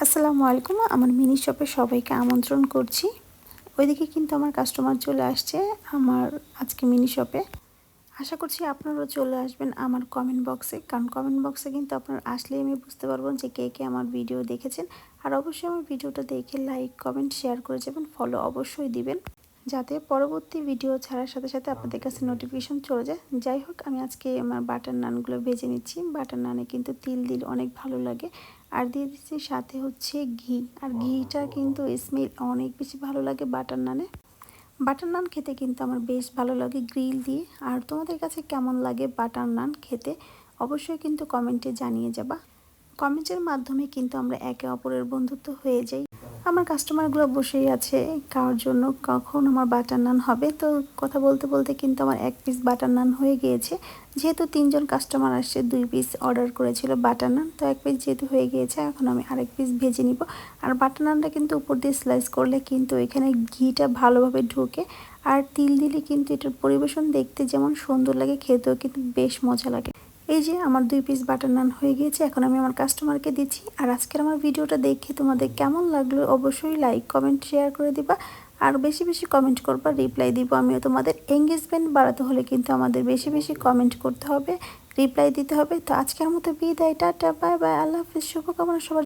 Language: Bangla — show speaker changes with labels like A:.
A: আসসালামু আলাইকুম। আমার মিনি শপে সবাইকে আমন্ত্রণ করছি। ওইদিকে কিন্তু আমার কাস্টমার চলে আসছে আমার আজকে মিনি শপে। আশা করছি আপনারাও চলে আসবেন আমার কমেন্ট বক্সে, কারণ কমেন্ট বক্সে কিন্তু আপনারা আসলেই আমি বুঝতে পারবেন যে কে কে আমার ভিডিও দেখেছেন। আর অবশ্যই আমার ভিডিওটা দেখে লাইক, কমেন্ট, শেয়ার করে যাবেন, ফলো অবশ্যই দিবেন, যাতে পরবর্তী ভিডিও ছাড়ার সাথে সাথে আপনাদের কাছে নোটিফিকেশন চলে যায়। যাই হোক, আমি আজকে আমার বাটার নানগুলো ভেজে নিচ্ছি। বাটার নানে কিন্তু তিল দিল অনেক ভালো লাগে। আর দিয়ে দিচ্ছি সাথে হচ্ছে ঘি। আর ঘিটা কিন্তু স্মেল অনেক বেশি ভালো লাগে বাটার নানে। বাটার নান খেতে কিন্তু আমার বেশ ভালো লাগে গ্রিল দিয়ে। আর তোমাদের কাছে কেমন লাগে বাটার নান খেতে অবশ্যই কিন্তু কমেন্টে জানিয়ে যাবা। কমেন্টের মাধ্যমে কিন্তু আমরা একে অপরের বন্ধুত্ব হয়ে যাই। আমার কাস্টমারগুলো বসেই আছে খাওয়ার জন্য কখন আমার বাটার নান হবে। তো কথা বলতে বলতে কিন্তু আমার 1 পিস বাটার নান হয়ে গিয়েছে। যেহেতু 3 জন কাস্টমার আসছে, 2 পিস অর্ডার করেছিল বাটার নান, তো 1 পিস যেহেতু হয়ে গিয়েছে এখন আমি আরেক পিস ভেজে নিব। আর বাটার নানটা কিন্তু উপর দিয়ে স্লাইস করলে কিন্তু এখানে ঘিটা ভালোভাবে ঢুকে। আর তিল দিলে কিন্তু এটার পরিবেশন দেখতে যেমন সুন্দর লাগে, খেতেও কিন্তু বেশ মজা লাগে। এই যে আমার 2 পিস বাটার নান হয়ে গিয়েছে, এখন আমি আমার কাস্টমারকে দিচ্ছি। আর আজকের আমার ভিডিওটা দেখে তোমাদের কেমন লাগলো অবশ্যই লাইক, কমেন্ট, শেয়ার করে দিবা। আর বেশি বেশি কমেন্ট করবা, রিপ্লাই দিব আমিও। তোমাদের এঙ্গেজমেন্ট বাড়াতে হলে কিন্তু আমাদের বেশি বেশি কমেন্ট করতে হবে, রিপ্লাই দিতে হবে। তো আজকের মতো বিদায়, টাটা, বাই বাই, আল্লাহ হাফিজ, শুভকামনা সবার।